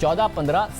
14-15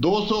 200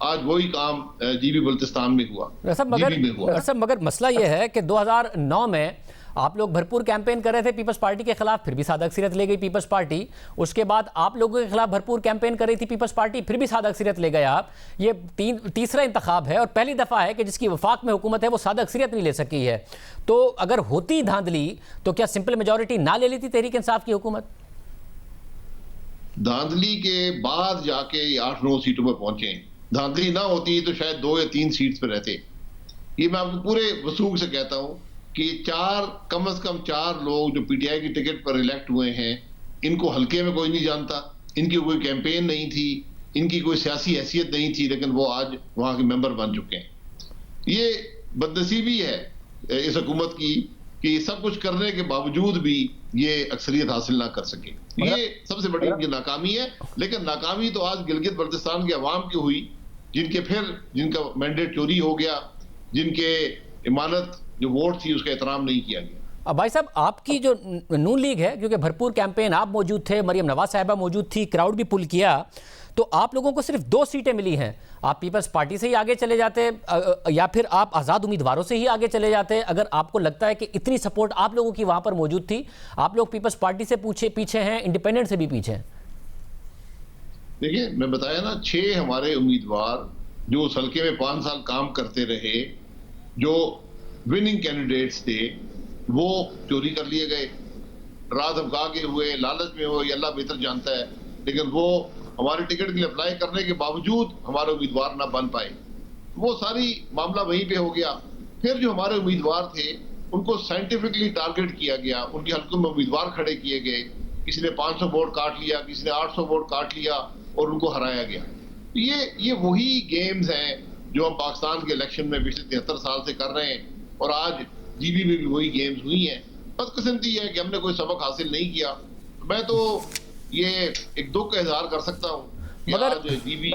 آج وہی کام G B Baltistan میں ہوا، مگر مسئلہ یہ ہے کہ 2009 میں آپ لوگ بھرپور کیمپین کر رہے تھے پیپلز پارٹی کے خلاف، پھر بھی سادہ اکثریت لے گئی پیپلز پارٹی. اس کے بعد آپ لوگوں کے خلاف بھرپور کیمپین کر رہی تھی پیپلز پارٹی، پھر بھی سادہ اکثریت لے گئے آپ. یہ تیسرا انتخاب ہے اور پہلی دفعہ ہے کہ جس کی وفاق میں حکومت ہے وہ سادہ اکثریت نہیں لے سکی ہے. تو اگر ہوتی دھاندلی تو کیا سمپل میجورٹی نہ لے لیتی تحریک انصاف کی حکومت؟ دھاندلی کے بعد جا کے 8-9 سیٹوں پہ پہنچے ہیں. دھاندلی نہ ہوتی تو شاید 2 یا 3 سیٹس پہ رہتے. یہ میں آپ کو پورے وثوق سے کہتا ہوں کہ کم از کم 4 لوگ جو پی ٹی آئی کی ٹکٹ پر الیکٹ ہوئے ہیں، ان کو حلقے میں کوئی نہیں جانتا، ان کی کوئی کیمپین نہیں تھی، ان کی کوئی سیاسی حیثیت نہیں تھی، لیکن وہ آج وہاں کے ممبر بن چکے ہیں. یہ بدنصیبی ہے اس حکومت کی کہ سب کچھ کرنے کے باوجود بھی یہ اکثریت حاصل نہ کر سکے. یہ سب سے بڑی ناکامی ہے. لیکن ناکامی تو آج گلگت بلتستان کے عوام کی ہوئی، جن کا مینڈیٹ چوری ہو گیا، جن کے امانت جو ووٹ تھی اس کا احترام نہیں کیا گیا. اب بھائی صاحب آپ کی جو نون لیگ ہے، کیونکہ بھرپور کیمپین آپ موجود تھے، مریم نواز صاحبہ موجود تھی، کراؤڈ بھی پل کیا، تو آپ لوگوں کو صرف 2 سیٹیں ملی ہیں. آپ پیپلز پارٹی سے ہی آگے چلے جاتے یا پھر آپ آزاد امیدواروں سے ہی آگے چلے جاتے؟ اگر آپ کو لگتا ہے کہ اتنی سپورٹ آپ لوگوں کی وہاں پر موجود تھی، آپ لوگ پیپلز پارٹی سے پیچھے ہیں، انڈیپینڈنٹ سے بھی پیچھے ہیں. دیکھیں میں بتایا نا، 6 ہمارے امیدوار جو اس حلقے میں 5 سال کام کرتے رہے، جو وننگ کینڈیڈیٹس تھے، وہ چوری کر لیے گئے، رات افغاں کے ہوئے، لالچ میں ہوئے، یہ اللہ بہتر جانتا ہے. لیکن وہ ہمارے ٹکٹ کے لیے اپلائی کرنے کے باوجود ہمارے امیدوار نہ بن پائے. وہ ساری معاملہ وہیں پہ ہو گیا. پھر جو ہمارے امیدوار تھے ان کو سائنٹیفکلی ٹارگٹ کیا گیا، ان کے حلقوں میں امیدوار کھڑے کیے گئے. کسی نے 500 ووٹ کاٹ لیا، کسی نے 800 ووٹ کاٹ لیا اور ان کو ہرایا گیا. یہ وہی گیمز ہیں جو ہم پاکستان کے الیکشن میں پچھلے 73 سال سے کر رہے ہیں، اور آج جی بی میں بھی وہی گیمز ہوئی ہیں. بدقسمتی ہے کہ ہم نے کوئی سبق حاصل نہیں کیا. میں تو یہ ایک دکھ کا اظہار کر سکتا ہوں کہ آج جی بی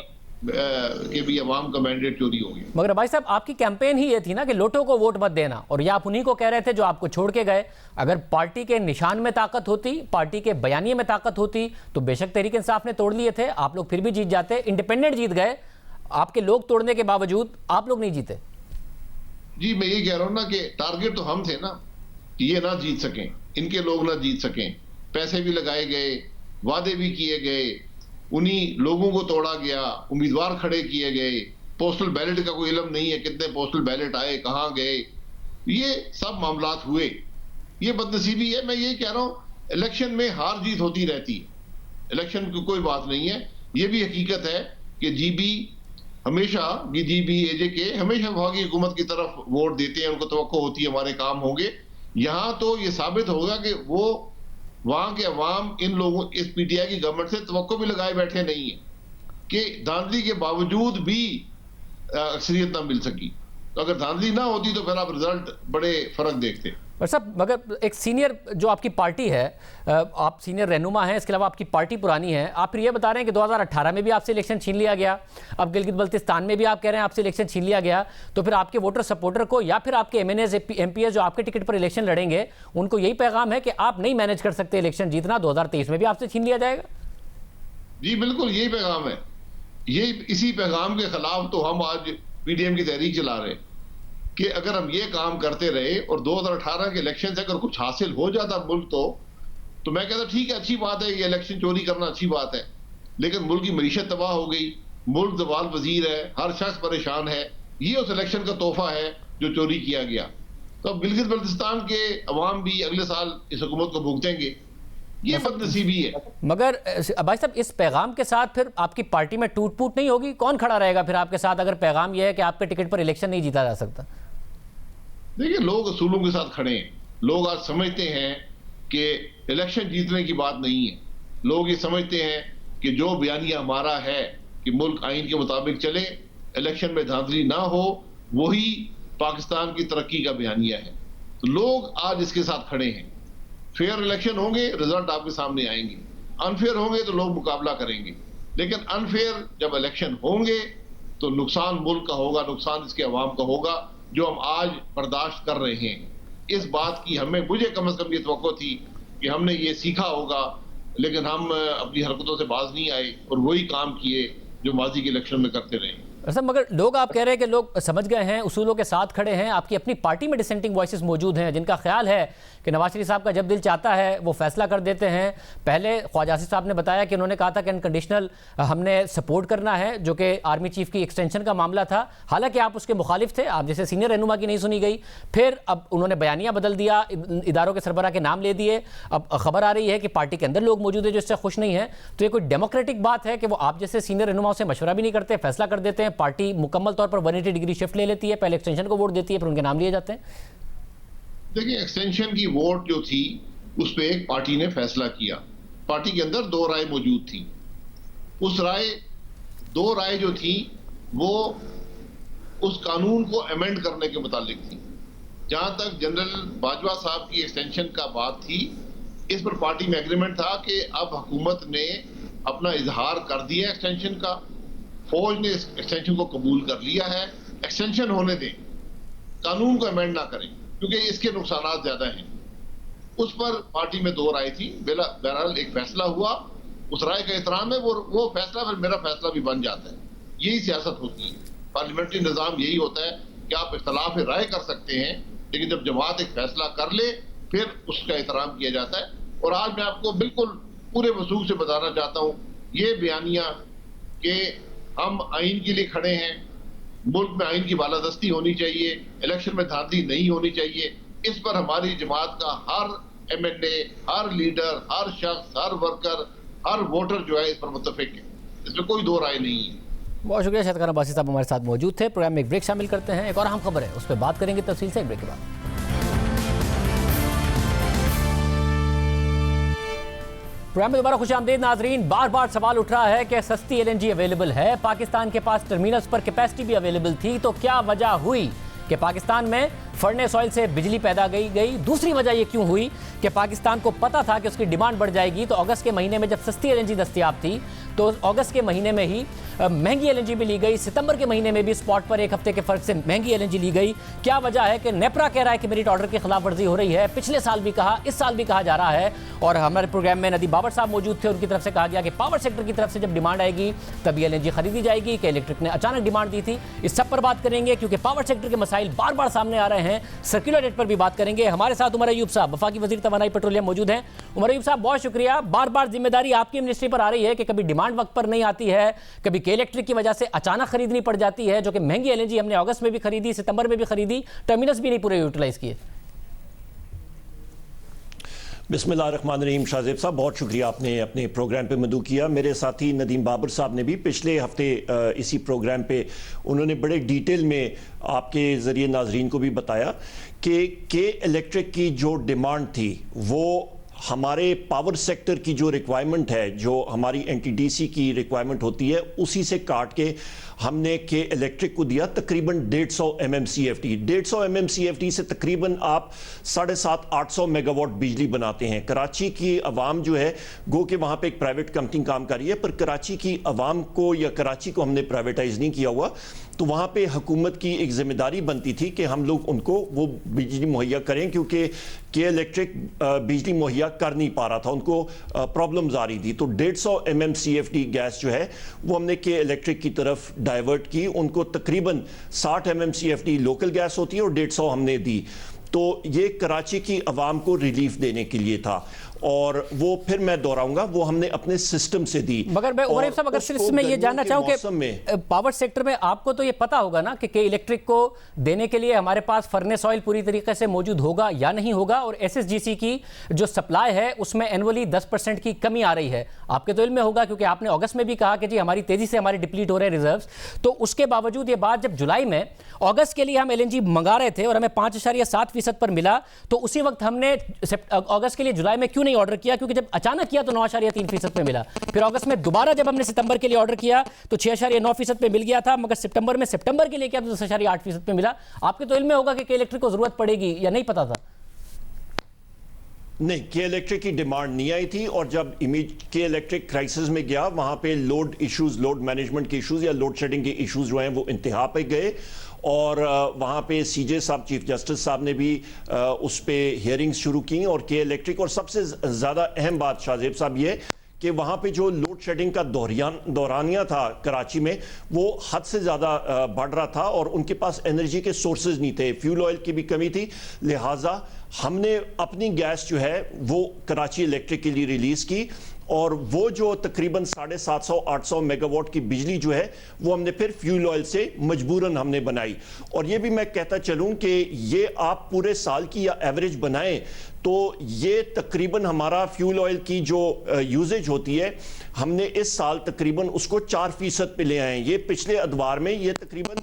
کے بھی عوام کا مینڈیٹ چوری ہو گیا. مگر بھائی صاحب آپ کی کیمپین ہی یہ تھی نا کہ لوٹوں کو ووٹ مت دینا، اور یہ آپ انہی کو کہہ رہے تھے جو آپ کو چھوڑ کے گئے. اگر پارٹی کے نشان میں طاقت ہوتی، پارٹی کے بیانیے میں طاقت ہوتی تو بے شک تحریک انصاف نے توڑ لیے تھے، آپ لوگ پھر بھی جیت جاتے. انڈیپینڈنٹ جیت گئے، آپ کے لوگ توڑنے کے باوجود آپ لوگ نہیں جیتے. جی میں یہ کہہ رہا ہوں نا کہ ٹارگٹ تو ہم تھے نا، یہ نہ جیت سکیں، ان کے لوگ نہ جیت سکیں. پیسے بھی لگائے گئے، وعدے بھی کیے گئے، انہی لوگوں کو توڑا گیا، امیدوار کھڑے کیے گئے. پوسٹل بیلٹ کا کوئی علم نہیں ہے کتنے پوسٹل بیلٹ آئے، کہاں گئے. یہ سب معاملات ہوئے. یہ بدنصیبی ہے. میں یہی کہہ رہا ہوں الیکشن میں ہار جیت ہوتی رہتی ہے، الیکشن کی کوئی بات نہیں ہے. یہ بھی حقیقت ہے کہ جی بی اے جے کے ہمیشہ وفاقی حکومت کی طرف ووٹ دیتے ہیں، ان کو توقع ہوتی ہے ہمارے کام ہوں گے. یہاں تو یہ ثابت ہوگا کہ وہ وہاں کے عوام ان لوگوں اس پی ٹی آئی کی گورنمنٹ سے توقع بھی لگائے بیٹھے نہیں ہیں کہ دھاندلی کے باوجود بھی اکثریت نہ مل سکی. تو اگر دھاندلی نہ ہوتی تو پھر آپ رزلٹ بڑے فرق دیکھتے. اور صاحب مگر ایک سینئر جو آپ کی پارٹی ہے، آپ سینئر رہنما ہیں، اس کے علاوہ آپ کی پارٹی پرانی ہے، آپ پھر یہ بتا رہے ہیں کہ 2018 میں بھی آپ سے الیکشن چھین لیا گیا، اب گلگت بلتستان میں بھی آپ کہہ رہے ہیں آپ سے الیکشن چھین لیا گیا. تو پھر آپ کے ووٹر سپورٹر کو یا پھر آپ کے ایم پی ایز جو آپ کے ٹکٹ پر الیکشن لڑیں گے ان کو یہی پیغام ہے کہ آپ نہیں مینیج کر سکتے الیکشن جیتنا، 2023 میں بھی آپ سے چھین لیا جائے گا؟ جی بالکل یہی پیغام ہے. اسی پیغام کے خلاف تو ہم آج پی ڈی ایم کی تحریک چلا رہے ہیں کہ اگر ہم یہ کام کرتے رہے اور 2018 کے الیکشن سے اگر کچھ حاصل ہو جاتا ملک تو میں کہتا ٹھیک ہے، اچھی بات ہے، یہ الیکشن چوری کرنا اچھی بات ہے. لیکن ملک کی معیشت تباہ ہو گئی، ملک زوال پذیر ہے، ہر شخص پریشان ہے. یہ اس الیکشن کا تحفہ ہے جو چوری کیا گیا. تو اب گلگت بلتستان کے عوام بھی اگلے سال اس حکومت کو بھگتیں گے. یہ بدنصیبی ہے. مگر بھائی صاحب اس پیغام کے ساتھ پھر آپ کی پارٹی میں ٹوٹ پوٹ نہیں ہوگی؟ کون کھڑا رہے گا پھر آپ کے ساتھ اگر پیغام یہ ہے کہ آپ کے ٹکٹ پر الیکشن نہیں جیتا جا سکتا؟ دیکھیں لوگ اصولوں کے ساتھ کھڑے ہیں. لوگ آج سمجھتے ہیں کہ الیکشن جیتنے کی بات نہیں ہے. لوگ یہ سمجھتے ہیں کہ جو بیانیہ ہمارا ہے کہ ملک آئین کے مطابق چلے، الیکشن میں دھاندلی نہ ہو، وہی پاکستان کی ترقی کا بیانیہ ہے. تو لوگ آج اس کے ساتھ کھڑے ہیں. فیئر الیکشن ہوں گے، رزلٹ آپ کے سامنے آئیں گے. انفیئر ہوں گے تو لوگ مقابلہ کریں گے. لیکن انفیئر جب الیکشن ہوں گے تو نقصان ملک کا ہوگا، نقصان اس کے عوام کا ہوگا جو ہم آج برداشت کر رہے ہیں. اس بات کی مجھے کم از کم یہ توقع تھی کہ ہم نے یہ سیکھا ہوگا، لیکن ہم اپنی حرکتوں سے باز نہیں آئے اور وہی کام کیے جو ماضی کے الیکشن میں کرتے رہے. سر مگر لوگ آپ کہہ رہے ہیں کہ لوگ سمجھ گئے ہیں، اصولوں کے ساتھ کھڑے ہیں، آپ کی اپنی پارٹی میں ڈسینٹنگ وائسز موجود ہیں جن کا خیال ہے کہ نواز شریف صاحب کا جب دل چاہتا ہے وہ فیصلہ کر دیتے ہیں. پہلے خواجہ آصف صاحب نے بتایا کہ انہوں نے کہا تھا کہ انکنڈیشنل ہم نے سپورٹ کرنا ہے، جو کہ آرمی چیف کی ایکسٹینشن کا معاملہ تھا، حالانکہ آپ اس کے مخالف تھے، آپ جیسے سینئر رہنما کی نہیں سنی گئی. پھر اب انہوں نے بیانیہ بدل دیا، اداروں کے سربراہ کے نام لے دیے. اب خبر آ رہی ہے کہ پارٹی کے اندر لوگ موجود ہیں جو اس سے خوش نہیں ہیں. تو یہ کوئی ڈیموکریٹک بات ہے کہ وہ آپ جیسے سینئر رہنماؤں سے مشورہ بھی نہیں کرتے، فیصلہ کر دیتے ہیں، پارٹی مکمل طور پر 180 ڈگری شفٹ لے لیتی ہے، پہلے ایکسٹینشن کو ووٹ دیتی ہے پھر ان کے نام لیے جاتے ہیں؟ دیکھیں ایکسٹینشن کی ووٹ جو تھی اس پہ ایک پارٹی نے فیصلہ کیا، پارٹی کے اندر 2 رائے موجود تھی. اس دو رائے جو تھی وہ اس قانون کو ایمنڈ کرنے کے متعلق تھی. جہاں تک جنرل باجوہ صاحب کی ایکسٹینشن کا بات تھی، اس پر پارٹی میں ایگریمنٹ تھا کہ اب حکومت نے اپنا اظہار کر دیا ایکسٹینشن کا، فوج نے اس ایکسٹینشن کو قبول کر لیا ہے، ایکسٹینشن ہونے دیں، قانون کو ایمنڈ نہ کریں کیونکہ اس کے نقصانات زیادہ ہیں. اس پر پارٹی میں 2 رائے تھی، بہرحال ایک فیصلہ ہوا، اس رائے کا احترام ہے، وہ فیصلہ پھر میرا فیصلہ بھی بن جاتا ہے. یہی سیاست ہوتی ہے، پارلیمنٹری نظام یہی ہوتا ہے کہ آپ اختلاف رائے کر سکتے ہیں لیکن جب جماعت ایک فیصلہ کر لے پھر اس کا احترام کیا جاتا ہے. اور آج میں آپ کو بالکل پورے وثوق سے بتانا چاہتا ہوں، یہ بیانیہ کہ ہم آئین کے لیے کھڑے ہیں، ملک میں آئین کی بالادستی ہونی چاہیے، الیکشن میں دھاندلی نہیں ہونی چاہیے، اس پر ہماری جماعت کا ہر ایم ایل اے، ہر لیڈر، ہر شخص، ہر ورکر، ہر ووٹر جو ہے اس پر متفق ہے. اس میں کوئی 2 رائے نہیں ہے. بہت شکریہ. شاہد خان عباسی صاحب ہمارے ساتھ موجود تھے. پروگرام میں ایک بریک شامل کرتے ہیں، ایک اور اہم خبر ہے اس پہ بات کریں گے تفصیل سے ایک بریک کے بعد. پروگرام میں دوبارہ خوش آمدید ناظرین. بار بار سوال اٹھ رہا ہے کہ سستی ایل این جی اویلیبل ہے، پاکستان کے پاس ٹرمینلز پر کیپیسٹی بھی اویلیبل تھی، تو کیا وجہ ہوئی کہ پاکستان میں فرنس آئل سے بجلی پیدا گئی؟ دوسری وجہ یہ کیوں ہوئی کہ پاکستان کو پتا تھا کہ اس کی ڈیمانڈ بڑھ جائے گی، تو اگست کے مہینے میں جب سستی ایل این جی دستیاب تھی تو اگست کے مہینے میں ہی مہنگی ایل این جی بھی لی گئی، ستمبر کے مہینے میں بھی اسپاٹ پر 1 ہفتے کے فرق سے مہنگی ایل این جی لی گئی. کیا وجہ ہے کہ نیپرا کہہ رہا ہے کہ میرٹ آرڈر کی خلاف ورزی ہو رہی ہے؟ پچھلے سال بھی کہا، اس سال بھی کہا جا رہا ہے. اور ہمارے پروگرام میں ندیم بابر صاحب موجود تھے، ان کی طرف سے کہا گیا کہ پاور سیکٹر کی طرف سے جب ڈیمانڈ آئے گی تبھی ایل این جی خریدی جائے گی، کہ الیکٹرک نے اچانک ڈیمانڈ دی تھی. اس سب پر بات کریں گے کیونکہ پاور سیکٹر کے مسائل بار بار سامنے آ رہے ہیں. سرکولر ریٹ پر بھی بات کریں گے. ہمارے ساتھ عمر ایوب صاحب وفاقی وزیر توانائی پیٹرولیم موجود ہیں. عمر ایوب صاحب بہت شکریہ. بار بار ذمہ داری آپ کی منسٹری پر آ رہی ہے کہ کبھی ڈیمانڈ وقت پر نہیں آتی ہے، کبھی کے الیکٹرک کی وجہ سے اچانک خریدنی پڑ جاتی ہے، جو کہ مہنگی ایل این جی ہم نے اگست میں بھی خریدی، ستمبر میں بھی خریدی، ٹرمینلز بھی نہیں پورے یوٹیلائز کیے. بسم اللہ الرحمن الرحیم. شاہزیب صاحب بہت شکریہ، آپ نے اپنے پروگرام پہ مدعو کیا. میرے ساتھی ندیم بابر صاحب نے بھی پچھلے ہفتے اسی پروگرام پہ انہوں نے بڑے ڈیٹیل میں آپ کے ذریعے ناظرین کو بھی بتایا کہ الیکٹرک کی جو ڈیمانڈ تھی وہ ہمارے پاور سیکٹر کی جو ریکوائرمنٹ ہے، جو ہماری این ٹی ڈی سی کی ریکوائرمنٹ ہوتی ہے، اسی سے کاٹ کے ہم نے کے الیکٹرک کو دیا تقریباً 150 M M C F T. 150 M M C F T سے تقریباً آپ 750-800 میگا واٹ بجلی بناتے ہیں. کراچی کی عوام جو ہے، گو کہ وہاں پہ ایک پرائیویٹ کمپنی کام کر رہی ہے، پر کراچی کی عوام کو یا کراچی کو ہم نے پرائیویٹائز نہیں کیا ہوا، تو وہاں پہ حکومت کی ایک ذمہ داری بنتی تھی کہ ہم لوگ ان کو وہ بجلی مہیا کریں، کیونکہ کے الیکٹرک بجلی مہیا کر نہیں پا رہا تھا، ان کو پرابلمز آ رہی تھی. تو 150 M M C F T gas جو ہے وہ ہم نے کے الیکٹرک کی طرف ڈائیورٹ کی. ان کو تقریباً 60 M M C F T local gas ہوتی ہے اور 150 ہم نے دی. تو یہ کراچی کی عوام کو ریلیف دینے کے لیے تھا، اور وہ پھر میں دہراؤں گا وہ ہم نے اپنے سسٹم سے دی. مگر میں عمر صاحب اگر صرف میں یہ جاننا چاہوں کہ پاور سیکٹر میں آپ کو تو یہ پتا ہوگا نا کہ الیکٹرک کو دینے کے لیے ہمارے پاس فرنس آئل پوری طریقے سے موجود ہوگا یا نہیں ہوگا، اور ایس ایس جی سی کی جو سپلائی ہے اس میں اینولی 10% کی کمی آ رہی ہے. آپ کے تو علم میں ہوگا کیونکہ آپ نے اگست میں بھی کہا کہ جی ہماری تیزی سے ہمارے ڈپلیٹ ہو رہے ریزروز. تو اس کے باوجود یہ بات جب جولائی میں اگست کے لیے ہم ایل این جی منگا رہے تھے اور ہمیں 5.7% پر ملا، تو اسی وقت ہم نے اگست کے لیے جولائی میں کیوں نہیں آرڈر کیا؟ کیونکہ جب اچانک کیا تو 9.3% پہ ملا. پھر اگست میں دوبارہ جب ہم نے ستمبر کے لیے آرڈر کیا تو 6.9% پہ مل گیا تھا، مگر سپٹمبر کے لیے کیا تو 10.8% پہ ملا. آپ کے تو علم میں ہوگا کہ الیکٹرک کو ضرورت پڑے گی یا نہیں پتا تھا؟ نہیں، کے الیکٹرک کی ڈیمانڈ نہیں آئی تھی، اور جب کے الیکٹرک کرائسس میں گیا وہاں پہ لوڈ ایشوز، لوڈ مینجمنٹ کے ایشوز یا لوڈ شیڈنگ کے ایشوز جو ہیں وہ انتہا پہ گئے، اور وہاں پہ سی جے صاحب چیف جسٹس صاحب نے بھی اس پہ ہیئرنگز شروع کی اور کے الیکٹرک. اور سب سے زیادہ اہم بات شاہ زیب صاحب یہ کہ وہاں پہ جو لوڈ شیڈنگ کا دورانیہ تھا کراچی میں وہ حد سے زیادہ بڑھ رہا تھا اور ان کے پاس انرجی کے سورسز نہیں تھے, فیول آئل کی بھی کمی تھی, لہٰذا ہم نے اپنی گیس جو ہے وہ کراچی الیکٹرک کے لیے ریلیز کی اور وہ جو تقریباً 750-800 میگا واٹ کی بجلی جو ہے وہ ہم نے پھر فیول آئل سے مجبوراً ہم نے بنائی. اور یہ بھی میں کہتا چلوں کہ یہ آپ پورے سال کی یا ایوریج بنائیں تو یہ تقریباً ہمارا فیول آئل کی جو یوزیج ہوتی ہے ہم نے اس سال تقریباً اس کو 4% پہ لے آئے ہیں. یہ پچھلے ادوار میں یہ تقریباً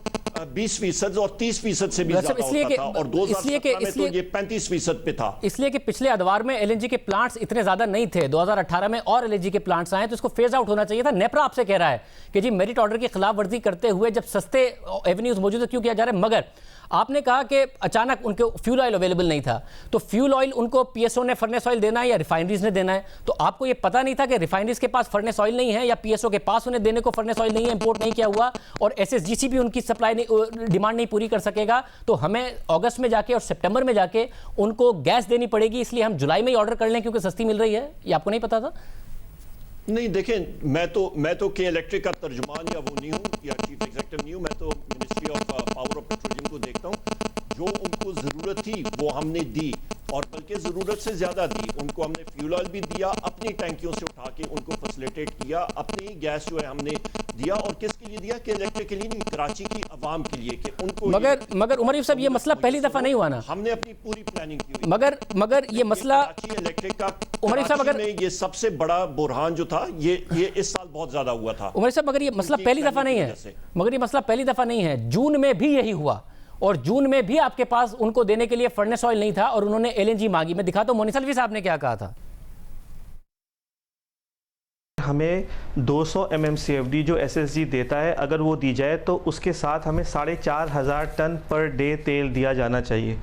20% اور 30% سے بھی زیادہ ہوتا تھا اور 2017 میں تو یہ 35% پہ تھا. اس لیے کہ پچھلے ادوار میں ایل این جی کے پلانٹس اتنے زیادہ نہیں تھے, 2018 میں اور ایل این جی کے پلانٹس آئے تو اس کو فیز آؤٹ ہونا چاہیے تھا. نیپرا آپ سے کہہ رہا ہے کہ جی میرٹ آرڈر کی خلاف ورزی کرتے ہوئے جب سستے ایونیوز موجود ہیں کیوں کیا جا رہا ہے, مگر آپ نے کہا کہ اچانک ان کو فیول آئل اویلیبل نہیں تھا تو فیول آئل ان کو پی ایس او نے فرنیس آئل دینا ہے یا ریفائنریز نے دینا ہے, تو آپ کو یہ پتہ نہیں تھا کہ ریفائنریز کے پاس فرنیس آئل نہیں ہے یا پی ایس او کے پاس انہیں دینے کو فرنیس آئل نہیں ہے, امپورٹ نہیں کیا ہوا اور ایس ایس جی سی بھی ان کی سپلائی ڈیمانڈ نہیں پوری کر سکے گا تو ہمیں اگست میں جا کے اور سپٹمبر میں جا کے ان کو گیس دینی پڑے گی, اس لیے ہم جولائی میں ہی آرڈر کر لیں کیونکہ سستی مل رہی ہے. یہ آپ کو نہیں پتا تھا؟ نہیں دیکھیں, میں تو کے الیکٹرک کا ترجمان یا وہ نہیں ہوں یا چیف ایگزیکٹو نہیں ہوں, میں تو ministry of power of petroleum کو دیکھتا ہوں. جو ان کو ضرورت تھی وہ ہم نے دی اور بلکہ ضرورت سے زیادہ دی. ان کو ہم نے فیول آئل بھی دیا, اپنی ٹینکیوں سے اٹھا کے ان کو فیسلیٹیٹ کیا, اپنی گیس جو ہے ہم نے دیا. اور کس کے لیے دیا؟ کہ الیکٹرک کے لیے نہیں, کراچی کی عوام کے لیے کہ ان کو. مگر عمر یوسف صاحب یہ مسئلہ پہلی دفعہ نہیں ہوا نا, ہم نے اپنی پوری پلاننگ کی ہوئی. مگر یہ مسئلہ کراچی الیکٹرک کا عمر صاحب اگر یہ سب سے بڑا بحران جو تھا یہ اس سال بہت زیادہ ہوا تھا. عمر صاحب مگر یہ مسئلہ پہلی دفعہ نہیں ہے, جون میں بھی یہی ہوا اور جون میں بھی آپ کے پاس ان کو دینے کے لیے فرنیس آئل نہیں تھا اور انہوں نے ایل این جی مانگی. میں دکھاتا ہوں مونی سلوی صاحب نے کیا کہا تھا. ہمیں 200 MMCFD جو ایس ایس جی دیتا ہے اگر وہ دی جائے تو اس کے ساتھ ہمیں 4,500 ٹن پر ڈے تیل دیا جانا چاہیے,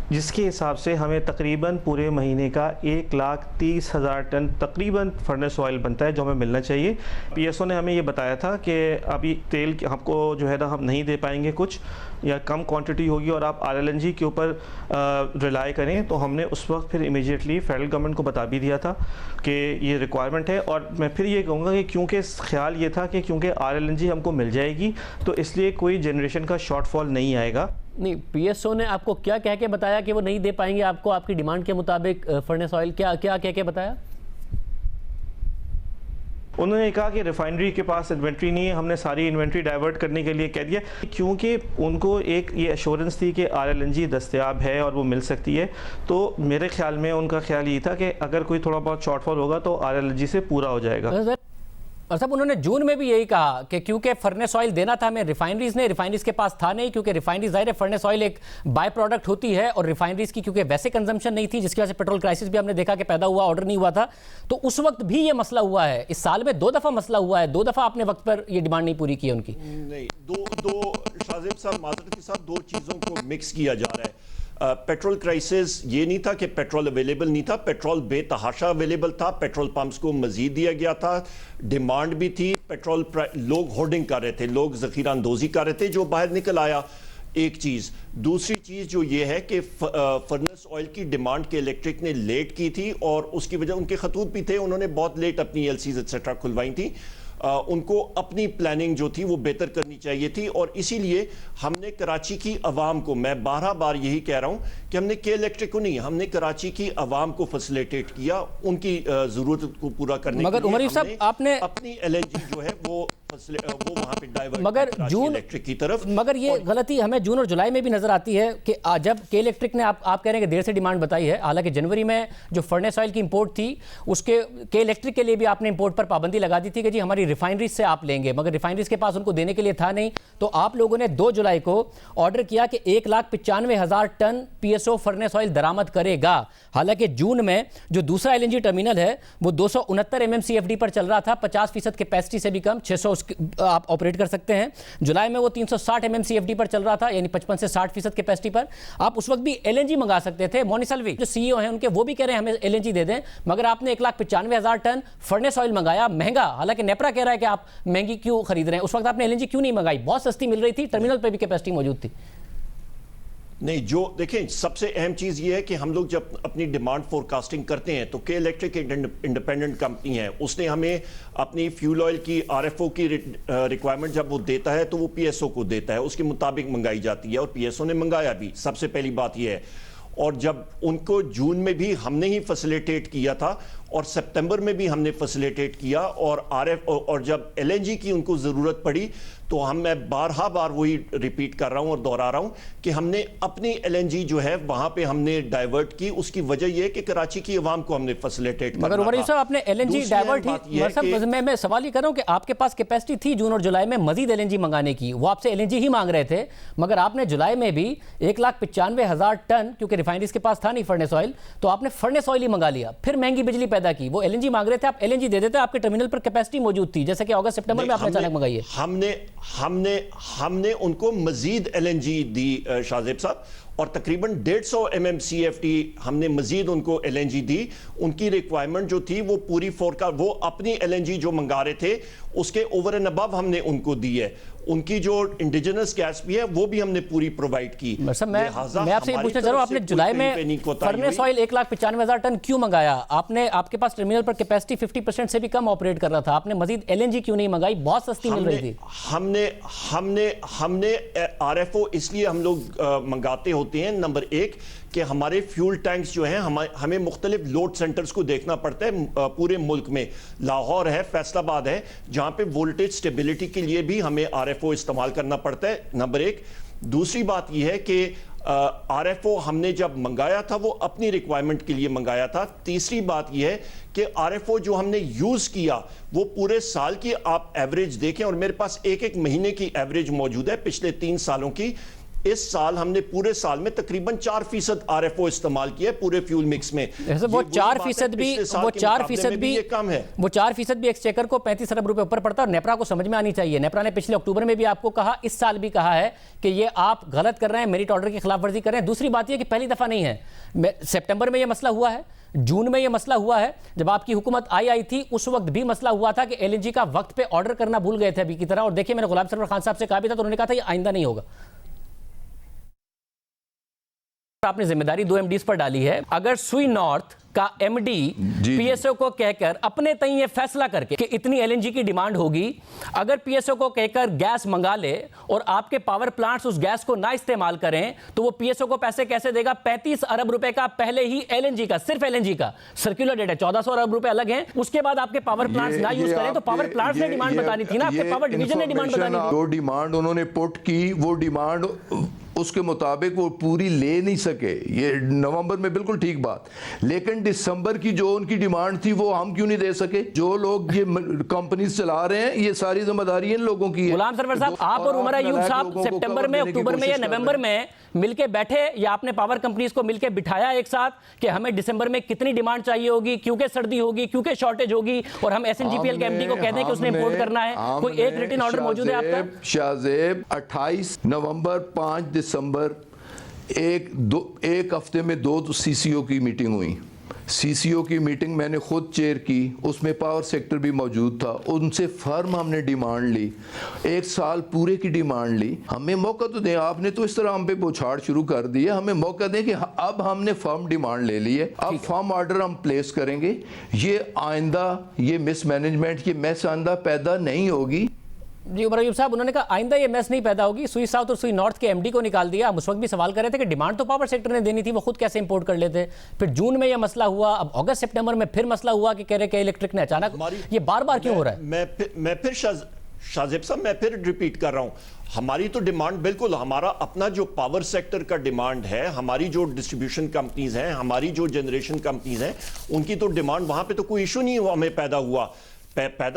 جس کے حساب سے ہمیں تقریباً پورے مہینے کا 1,30,000 ٹن تقریباً فرنیس آئل بنتا ہے جو ہمیں ملنا چاہیے. پی ایس او نے ہمیں یہ بتایا تھا کہ ابھی تیل ہم کو جو ہے نا ہم نہیں دے پائیں گے کچھ یا کم کوانٹٹی ہوگی اور آپ آر ایل این جی کے اوپر ریلائی کریں, تو ہم نے اس وقت پھر امیجیٹلی فیڈرل گورنمنٹ کو بتا بھی دیا تھا کہ یہ ریکوائرمنٹ ہے. اور میں پھر یہ کہوں گا کہ کیونکہ خیال یہ تھا کہ کیونکہ آر ایل این جی ہم کو مل جائے گی تو اس لیے کوئی جنریشن کا شارٹ فال نہیں آئے گا. نہیں, پی ایس او نے آپ کو کیا کہہ کے بتایا کہ وہ نہیں دے پائیں گے آپ کو آپ کی ڈیمانڈ کے مطابق فرنیس آئل, کیا کہہ کے بتایا؟ انہوں نے کہا کہ ریفائنری کے پاس انوینٹری نہیں ہے, ہم نے ساری انوینٹری ڈائیورٹ کرنے کے لیے کہہ دیا کیونکہ ان کو ایک یہ ایشورنس تھی کہ آر ایل این جی دستیاب ہے اور وہ مل سکتی ہے. تو میرے خیال میں ان کا خیال یہ تھا کہ اگر کوئی تھوڑا بہت شارٹ فال ہوگا تو آر ایل این جی سے پورا ہو جائے گا. اور صاحب انہوں نے جون میں بھی یہی کہا کہ کیونکہ فرنیس آئل دینا تھا ہمیں ریفائنریز کے پاس تھا نہیں, کیونکہ ریفائنریز ظاہر ہے فرنیس آئل ایک بائی پروڈکٹ ہوتی ہے اور ریفائنریز کی کیونکہ ویسے کنزمپشن نہیں تھی جس کی وجہ سے پیٹرول کرائسس بھی ہم نے دیکھا کہ پیدا ہوا, آرڈر نہیں ہوا تھا. تو اس وقت بھی یہ مسئلہ ہوا ہے, اس سال میں 2 دفعہ مسئلہ ہوا ہے, 2 دفعہ آپ نے وقت پر یہ ڈیمانڈ نہیں پوری کی ان کی. نہیں, دو شاہزیب صاحب معذرت کے ساتھ 2 چیزوں کو مکس کیا جا رہا ہے. پیٹرول کرائسس یہ نہیں تھا کہ پیٹرول اویلیبل نہیں تھا, پیٹرول بے تحاشا اویلیبل تھا, پیٹرول پمپس کو مزید دیا گیا تھا, ڈیمانڈ بھی تھی, پیٹرول لوگ ہولڈنگ کر رہے تھے, لوگ ذخیرہ اندوزی کر رہے تھے جو باہر نکل آیا. ایک چیز. دوسری چیز جو یہ ہے کہ فرنس آئل کی ڈیمانڈ کے الیکٹرک نے لیٹ کی تھی اور اس کی وجہ ان کے خطوط بھی تھے, انہوں نے بہت لیٹ اپنی ایل سیز ایٹسٹرا کھلوائی تھی. ان کو اپنی پلاننگ جو تھی وہ بہتر کرنی چاہیے تھی اور اسی لیے ہم نے کراچی کی عوام کو, میں 12 بار یہی کہہ رہا ہوں کہ ہم نے کے الیکٹرک کو نہیں, ہم نے کراچی کی عوام کو فیسلیٹیٹ کیا ان کی ضرورت کو پورا کرنے کے لیے. مگر عمر صاحب آپ نے اپنی ایل این جی جو ہے وہ وہاں پہ ڈائیورٹ مگر جون الیکٹرک کی طرف. مگر یہ غلطی ہمیں جون اور جولائی میں بھی نظر آتی ہے کہ جب کے الیکٹرک نے آپ کہہ رہے ہیں کہ دیر سے ڈیمانڈ بتائی ہے, حالانکہ جنوری میں جو فرنیس آئل کی امپورٹ تھی اس کے الیکٹرک کے لیے بھی آپ نے امپورٹ پر پابندی لگا دی تھی کہ جی ہماری ریفائنریز سے آپ لیں گے, مگر ریفائنریز کے پاس ان کو دینے کے لیے تھا نہیں. تو آپ لوگوں نے 2 جولائی کو آرڈر کیا کہ 1,95,000 ton P S O furnace oil درآمد کرے گا, حالانکہ جون میں جو دوسرا ایل این جی ٹرمینل ہے وہ 269 MMCFD پر چل رہا تھا, 50% کیپیسٹی سے بھی کم, 600 آپ آپریٹ کر سکتے ہیں. جولائی میں وہ 360 MMCFD پر چل رہا تھا, یعنی 55 سے 60% کیپیسٹی پر. آپ اس وقت بھی ایل این جی منگا سکتے تھے. مونی سلوی جو سی ای او ہیں ان کے وہ بھی کہہ رہے ہیں ہمیں ایل این جی دے دیں, مگر آپ نے 1,95,000 ٹن فرنیس آئل منگایا مہنگا, حالانکہ نیپرا کہہ رہا ہے کہ آپ مہنگی کیوں خرید رہے ہیں. اس وقت آپ نے ایل این جی کیوں نہیں منگائی؟ بہت سستی مل رہی تھی, ٹرمینل پہ بھی کیپیسٹی موجود تھی. نہیں جو دیکھیں سب سے اہم چیز یہ ہے کہ ہم لوگ جب اپنی ڈیمانڈ فورکاسٹنگ کرتے ہیں تو کے الیکٹرک ایک انڈیپینڈنٹ کمپنی ہے, اس نے ہمیں اپنی فیول آئل کی آر ایف او کی ریکوائرمنٹ جب وہ دیتا ہے تو وہ پی ایس او کو دیتا ہے, اس کے مطابق منگائی جاتی ہے اور پی ایس او نے منگایا بھی. سب سے پہلی بات یہ ہے. اور جب ان کو جون میں بھی ہم نے ہی فیسیلیٹیٹ کیا تھا اور سپتمبر میں بھی ہم نے فیسیلیٹیٹ کیا, اور جب ایل این جی کی ان کو ضرورت پڑی تو میں بار وہی ریپیٹ کر رہا ہوں اور دہرا رہا ہوں کہ ہم نے اپنی ایل این جی جو ہے وہاں پہ ہم نے ڈائیورٹ کی. اس کی وجہ یہ ہے کہ کراچی کی عوام کو ہم نے فیسیلیٹیٹ کرنا تھا. مگر عمر یوسف صاحب آپ نے ایل این جی ڈائیورٹ ہی, میں سوال ہی کر رہا ہوں کہ آپ کے پاس کیپیسٹی تھی جون اور جولائی میں مزید ایل این جی منگانے کی, وہ آپ سے ایل این جی ہی مانگ رہے تھے, مگر آپ نے جولائی میں بھی 1,95,000 ٹن, کیونکہ ریفائنریز کے پاس تھا نہیں فرنس آئل, تو آپ نے فرنس آئل ہی منگا لیا, پھر مہنگی بجلی پیدا کی. وہ ایل این جی مانگ رہے تھے, آپ ایل این جی دے دیتے, آپ کے ٹرمینل پر کیپیسٹی موجود تھی, جیسے کہ اگست سپٹمبر میں آپ نے اچانک منگائی ہے. ہم نے ان کو مزید ایل این جی دی شاہ زیب صاحب, اور تقریباً 150 MMCFD ہم نے مزید ان کو ایل این جی دی. ان کی ریکوائرمنٹ جو تھی وہ پوری وہ اپنی ایل این جی جو منگا رہے تھے اس کے اوور اینڈ ابو ہم نے ان کو دی ہے. ان کی جو انڈیجنس گیس بھی ہے وہ بھی ہم نے پوری پرووائڈ کی. میں آپ سے یہ پوچھنا چاہ رہا ہوں, آپ نے جولائی میں فرنس آئل 1,95,000 ٹن کیوں منگایا؟ آپ کے پاس ٹرمینل پر کیپیسٹی 50% سے بھی کم آپریٹ کر رہا تھا, آپ نے مزید ایل این جی کیوں نہیں منگائی؟ بہت سستی مل رہی تھی. ہم نے آر ایف او اس لیے ہم لوگ منگاتے ہوتے ہیں, نمبر ایک کہ ہمارے فیول ٹینکس جو ہیں ہمیں مختلف لوڈ سینٹرز کو دیکھنا پڑتا ہے پورے ملک میں. لاہور ہے, فیصل آباد ہے, جہاں پہ وولٹیج سٹیبلٹی کے لیے بھی ہمیں آر ایف او استعمال کرنا پڑتا ہے, نمبر ایک. دوسری بات یہ ہے کہ آر ایف او ہم نے جب منگایا تھا وہ اپنی ریکوائرمنٹ کے لیے منگایا تھا. تیسری بات یہ ہے کہ آر ایف او جو ہم نے یوز کیا وہ پورے سال کی آپ ایوریج دیکھیں, اور میرے پاس ایک مہینے کی ایوریج موجود ہے پچھلے 3 سالوں کی. اس سال ہم نے پورے سال میں تقریباً 4% آر ایف او استعمال کیا ہے پورے فیول مکس میں. وہ 4% بھی کم ہے. وہ 4% بھی ایکسچیکر کو 35 ارب روپے اوپر پڑتا ہے, اور نیپرا کو سمجھ میں آنی چاہیے. نیپرا نے پچھلے اکتوبر میں بھی آپ کو کہا, اس سال بھی کہا ہے کہ یہ آپ غلط کر رہے ہیں, میرٹ آرڈر کی خلاف ورزی کر رہے ہیں. دوسری بات یہ کہ پہلی دفعہ نہیں ہے, سپٹمبر میں یہ مسئلہ ہوا ہے, جون میں یہ مسئلہ ہوا ہے, جب آپ کی حکومت آئی تھی اس وقت بھی مسئلہ ہوا تھا کہ ایل این جی کا وقت پہ آرڈر کرنا بھول گئے تھے ابھی کی طرح. اور دیکھیں میں نے غلام سرور خان صاحب سے کہا بھی تھا تو انہوں نے کہا تھا یہ آئندہ نہیں ہوگا. آپ نے ذمہ داری 2 MDs پر ڈالی ہے. اگر سوئی نارتھ کا M D P S O کو کہہ کر اپنے تئیں یہ فیصلہ کر کے کہ اتنی ایل این جی کی ڈیمانڈ ہوگی, اگر پی ایس او کو کہہ کر گیس منگا لے اور آپ کے پاور پلانٹس اس گیس کو نہ استعمال کریں تو وہ پی ایس او کو پیسے کیسے دے گا؟ 35 ارب روپے کا پہلے ہی ایل این جی کا, صرف ایل این جی کا سرکولر ڈیٹ ہے, 1400 ارب روپے الگ ہیں. اس کے بعد آپ کے پاور پلانٹس نہ یوز کریں تو پاور پلانٹس نے ڈیمانڈ بتانی تھی نا, آپ کے پاور ڈویژن نے ڈیمانڈ بتانی تھی. جو ڈیمانڈ انہوں نے پٹ کی وہ ڈیمانڈ اس کے مطابق وہ پوری لے نہیں سکے. یہ نومبر میں بالکل ٹھیک بات, لیکن دسمبر کی جو ان کی ڈیمانڈ تھی وہ ہم کیوں نہیں دے سکے؟ جو لوگ یہ کمپنیز چلا رہے ہیں یہ ساری ذمہ داری ان لوگوں کی ہے. غلام سرور صاحب, آپ اور عمر ایوب صاحب سپٹمبر میں, اکتوبر میں یا نومبر میں مل کے بیٹھے, یا آپ نے پاور کمپنیز کو مل کے بٹھایا ایک ساتھ کہ ہمیں دسمبر میں کتنی ڈیمانڈ چاہیے ہوگی کیونکہ سردی ہوگی, کیونکہ شارٹیج ہوگی, اور ہم S N G P L کے ایم ڈی کو کہہ دیں کہ اس نے امپورٹ کرنا ہے؟ کوئی ایک ریٹن آرڈر موجود ہے آپ کا؟ شاہ زیب 28 نومبر 5 دسمبر ایک ہفتے میں 2 سی سی او کی میٹنگ ہوئی. سی سی او کی میٹنگ میں نے خود چیئر کی, اس میں پاور سیکٹر بھی موجود تھا. ان سے فرم ہم نے ڈیمانڈ لی, 1 سال پورے کی ڈیمانڈ لی. ہمیں موقع تو دیں, آپ نے تو اس طرح ہم پہ بوچھاڑ شروع کر دی ہے. ہمیں موقع دیں کہ اب ہم نے فرم ڈیمانڈ لے لی ہے, اب فرم آرڈر ہم پلیس کریں گے. یہ آئندہ یہ مس مینجمنٹ, یہ میس آئندہ پیدا نہیں ہوگی. جی عمر ایوب صاحب, انہوں نے کہا آئندہ یہ میس نہیں پیدا ہوگی. سوئی ساؤتھ اور سوئی نارتھ کے ایم ڈی کو نکال دیا. ہم اس وقت بھی سوال کر رہے تھے کہ ڈیمانڈ تو پاور سیکٹر نے دینی تھی, وہ خود کیسے امپورٹ کر لیتے. پھر جون میں یہ مسئلہ ہوا, اب اگست سپٹمبر میں پھر مسئلہ ہوا کہ کہہ رہے کہ الیکٹرک نے اچانک, یہ بار بار کیوں ہو رہا ہے؟ میں پھر شاہ زیب صاحب میں پھر ریپیٹ کر رہا ہوں, ہماری تو ڈیمانڈ بالکل, ہمارا اپنا جو پاور سیکٹر کا ڈیمانڈ ہے, ہماری جو ڈسٹریبیوشن کمپنیز ہیں, ہماری جو جنریشن کمپنیز ہیں, ان کی تو ڈیمانڈ وہاں پہ تو کوئی ایشو نہیں ہوا, ہمیں پیدا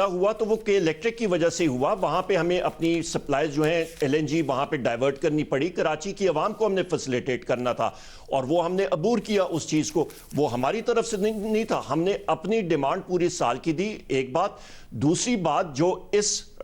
ہوا تو وہ کے الیکٹرک کی وجہ سے ہوا. وہاں پہ ہمیں اپنی سپلائز جو ہیں ایل این جی وہاں پہ ڈائیورٹ کرنی پڑی. کراچی کی عوام کو ہم نے فیسیلیٹیٹ کرنا تھا اور وہ ہم نے عبور کیا اس چیز کو, وہ ہماری طرف سے نہیں تھا. ہم نے اپنی ڈیمانڈ پورے سال کی دی, ایک بات. دوسری بات, جو اس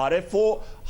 RFO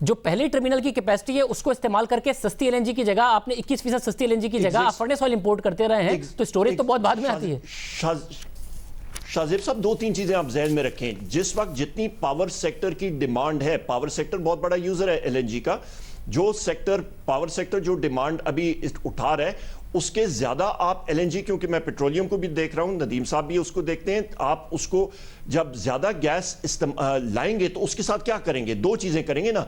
جو پہلی ٹرمینل کی کیپیسٹی ہے اس کو استعمال کر کے سستی ایل این جی کی جگہ آپ نے 21% سستی ایل این جی کی جگہ آپ فرنس آئل امپورٹ کرتے رہے ہیں, تو اسٹوریج تو بہت بعد میں آتی ہے. شاہ صاحب دو تین چیزیں آپ ذہن میں رکھیں. جس وقت جتنی پاور سیکٹر کی ڈیمانڈ ہے, پاور سیکٹر بہت بڑا یوزر ہے ایل این جی کا, جو سیکٹر پاور سیکٹر جو ڈیمانڈ ابھی اٹھا رہا ہے اس کے زیادہ آپ ایل این جی, کیونکہ میں پیٹرولیم کو بھی دیکھ رہا ہوں, ندیم صاحب بھی اس کو دیکھتے ہیں, آپ اس کو جب زیادہ گیس لائیں گے تو اس کے ساتھ کیا کریں گے؟ دو چیزیں کریں گے نا,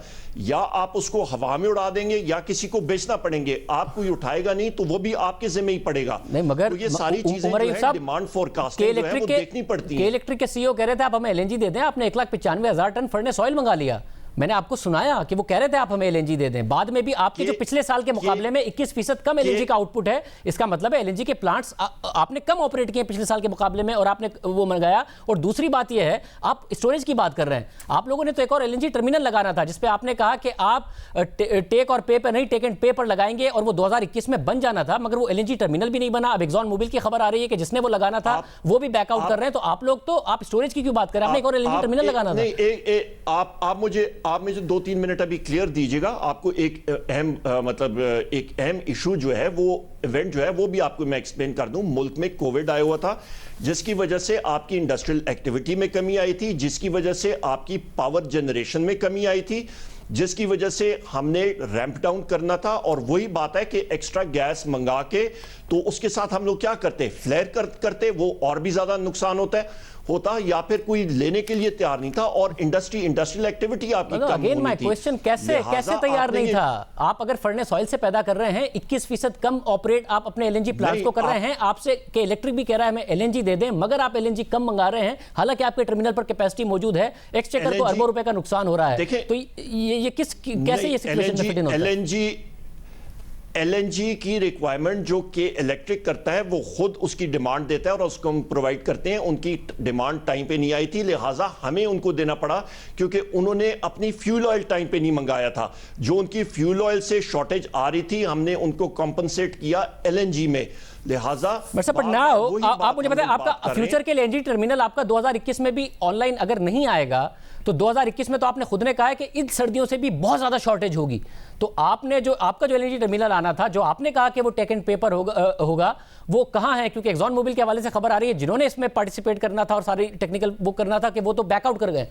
یا آپ اس کو ہوا میں اڑا دیں گے یا کسی کو بیچنا پڑیں گے. آپ کوئی اٹھائے گا نہیں تو وہ بھی آپ کے ذمہ ہی پڑے گا. نہیں مگر یہ ساری چیزیں جو ہے ڈیمانڈ فورکاسٹنگ جو ہے وہ دیکھنی پڑتی ہے. الیکٹرک کے سی او کہہ رہے تھے آپ ہمیں ایل این جی دے دیں, آپ نے 1,95,000 ٹن فرنس آئل منگا لیا. میں نے آپ کو سنایا کہ وہ کہہ رہے تھے آپ ہمیں ایل این جی دے دیں, بعد میں بھی آپ کے جو پچھلے سال کے مقابلے میں 21% کم ایل این جی کا آؤٹ پٹ ہے. اس کا مطلب ہے ایل این جی کے پلانٹس آپ نے کم آپریٹ کیے پچھلے سال کے مقابلے میں اور آپ نے وہ منگایا. اور دوسری بات یہ ہے, آپ اسٹوریج کی بات کر رہے ہیں, آپ لوگوں نے تو ایک اور ایل این جی ٹرمینل لگانا تھا جس پہ آپ نے کہا کہ آپ ٹیک اور پے پر نہیں, ٹیک اینڈ پے پر لگائیں گے, اور وہ 2021 میں بن جانا تھا, مگر وہ ایل این جی ٹرمینل بھی نہیں بنا. اب ایگزون موبل کی خبر آ رہی ہے کہ جس نے وہ لگانا تھا وہ بھی بیک آؤٹ کر رہے ہیں. تو آپ لوگ تو آپ اسٹوریج کی کیوں بات کر رہے ہیں؟ آپ نے ایک اور ایل این جی ٹرمینل لگانا تھا. آپ مجھے 2-3 منٹ ابھی کلیئر دیجئے گا. آپ کو ایک اہم ایشو جو ہے, وہ ایونٹ جو ہے, وہ بھی آپ کو میں ایکسپلین کر دوں. ملک میں کووڈ آیا ہوا تھا جس کی وجہ سے آپ کی انڈسٹریل ایکٹیویٹی میں کمی آئی تھی, جس کی وجہ سے آپ کی پاور جنریشن میں کمی آئی تھی, جس کی وجہ سے ہم نے ریمپ ڈاؤن کرنا تھا. اور وہی بات ہے کہ ایکسٹرا گیس منگا کے تو اس کے ساتھ ہم لوگ کیا کرتے, فلیئر کرتے, وہ اور بھی زیادہ نقصان ہوتا یا پھر کوئی لینے کے لیے تیار نہیں تھا, اور انڈسٹریل ایکٹیویٹی آپ کی کم ہونی تھی. مائی کوسچن کیسے تیار نہیں تھا؟ آپ اگر فرنس آئل سے پیدا کر رہے ہیں, 21% کم آپریٹ آپ اپنے ایل این جی پلانٹس کو کر رہے ہیں, آپ سے کہ الیکٹرک بھی کہہ رہا ہے ہمیں ایل این جی دے دیں, مگر آپ ایل این جی کم منگا رہے ہیں, حالانکہ آپ کے ٹرمینل پر کیپیسٹی موجود ہے, ایکسچیکر کو اربوں روپے کا نقصان ہو رہا ہے. تو یہ کیسے یہ سچویشن میں فٹ ان ہوتا ہے؟ ایل این جی کی ریکوائرمنٹ جو کہ الیکٹرک کرتا ہے وہ خود اس کی ڈیمانڈ دیتا ہے اور اس کو ہم پرووائڈ کرتے ہیں. ان کی ڈیمانڈ ٹائم پہ نہیں آئی تھی, لہٰذا ہمیں ان کو دینا پڑا, کیونکہ انہوں نے اپنی فیول آئل ٹائم پہ نہیں منگایا تھا. جو ان کی فیول آئل سے شارٹیج آ رہی تھی, ہم نے ان کو کمپنسیٹ کیا ایل این جی میں. لہٰذا آپ مجھے بتائیں, آپ کا فیوچر کے ایل این جی ٹرمینل آپ کا 2021 میں بھی آن لائن اگر نہیں آئے گا تو 2021 میں تو آپ نے خود نے کہا ہے کہ ان سردیوں سے بھی بہت زیادہ شارٹیج ہوگی. تو آپ نے جو آپ کا جو ایل این جی ٹرمینل آنا تھا, جو آپ نے کہا کہ وہ ٹیک اینڈ پیپر ہوگا, وہ کہاں ہے؟ کیونکہ ایگزون موبل کے حوالے سے خبر آ رہی ہے جنہوں نے اس میں پارٹیسپیٹ کرنا تھا اور ساری ٹیکنیکل وہ کرنا تھا کہ وہ تو بیک آؤٹ کر گئے.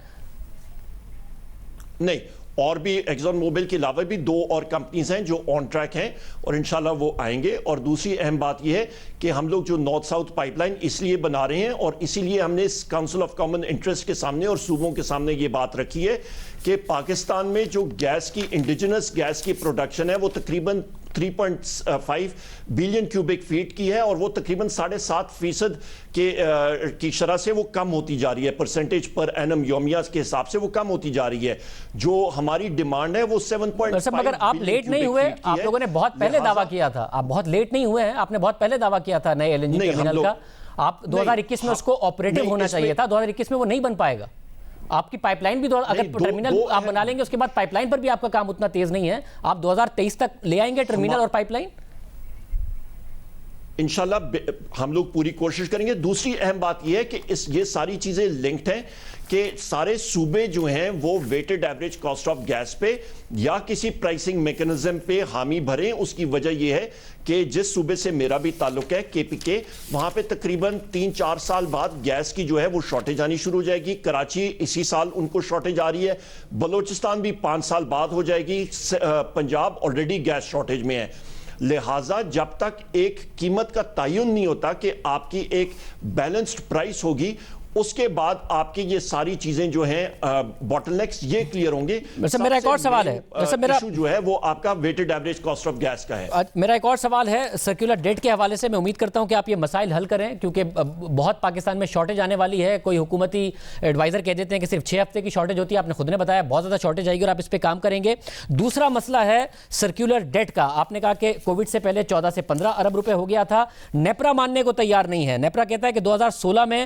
نہیں, اور بھی ایگزون موبل کے علاوہ بھی 2 اور کمپنیز ہیں جو آن ٹریک ہیں اور انشاءاللہ وہ آئیں گے. اور دوسری اہم بات یہ ہے کہ ہم لوگ جو نارتھ ساؤتھ پائپ لائن اس لیے بنا رہے ہیں, اور اسی لیے ہم نے کاؤنسل آف کامن انٹرسٹ کے سامنے اور صوبوں کے سامنے یہ بات رکھی ہے کہ پاکستان میں جو گیس کی انڈیجنس گیس کی پروڈکشن ہے وہ تقریباً 3.5 بلین کیوبک فیٹ کی ہے, اور وہ تقریباً 7.5% کی شرح سے وہ کم ہوتی جا رہی ہے, پرسنٹیج پر اینم یومیہ کے حساب سے وہ کم ہوتی جا رہی ہے. جو ہماری ڈیمانڈ ہے وہ 7.5. مگر آپ لیٹ نہیں ہوئے, آپ لوگوں نے بہت پہلے دعویٰ کیا تھا, آپ بہت لیٹ نہیں ہوئے ہیں, آپ نے بہت پہلے دعویٰ کیا تھا نئے ایل این جی ٹرمینل کا. آپ 2021 میں اس کو آپریٹو ہونا چاہیے تھا, 2021 میں وہ نہیں بن پائے گا. آپ کی پائپ لائن بھی اگر ٹرمینل آپ بنا لیں گے اس کے بعد پائپ لائن پر بھی آپ کا کام اتنا تیز نہیں ہے. آپ 2023 تک لے آئیں گے ٹرمینل اور پائپ لائن؟ انشاءاللہ ہم لوگ پوری کوشش کریں گے. دوسری اہم بات یہ ہے کہ یہ ساری چیزیں لنکڈ ہیں کہ سارے صوبے جو ہیں وہ weighted average cost of gas پہ یا کسی پرائسنگ میکنزم پہ حامی بھریں. اس کی وجہ یہ ہے کہ جس صوبے سے میرا بھی تعلق ہے کے پی کے, وہاں پہ تقریباً 3-4 سال بعد گیس کی جو ہے وہ شارٹیج آنی شروع ہو جائے گی. کراچی اسی سال ان کو شارٹیج آ رہی ہے, بلوچستان بھی 5 سال بعد ہو جائے گی, پنجاب آلریڈی گیس شارٹیج میں ہے. لہٰذا جب تک ایک قیمت کا تعین نہیں ہوتا کہ آپ کی ایک بیلنسڈ پرائس ہوگی, اس کے بعد آپ کی یہ ساری چیزیں جو ہیں باٹل نیکس یہ کلیئر ہوں گے. میرا ایک اور سوال ہے, ایشو جو ہے وہ آپ کا weighted average cost of gas کا ہے. میرا ایک اور سوال ہے سرکولر ڈیٹ کے حوالے سے. میں امید کرتا ہوں کہ آپ یہ مسائل حل کریں, کیونکہ بہت پاکستان میں شارٹیج آنے والی ہے. کوئی حکومتی ایڈوائزر کہہ دیتے ہیں کہ صرف 6 ہفتے کی شارٹیج ہوتی ہے, آپ نے خود نے بتایا بہت زیادہ شارٹیج آئے گی اور آپ اس پہ کام کریں گے. دوسرا مسئلہ ہے سرکولر ڈیٹ کا. آپ نے کہا کہ کووڈ سے پہلے 14 سے 15 ارب روپے ہو گیا تھا. نیپرا ماننے کو تیار نہیں ہے. نیپرا کہتا ہے کہ 2016 میں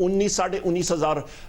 19,000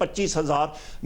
25,000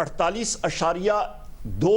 48.2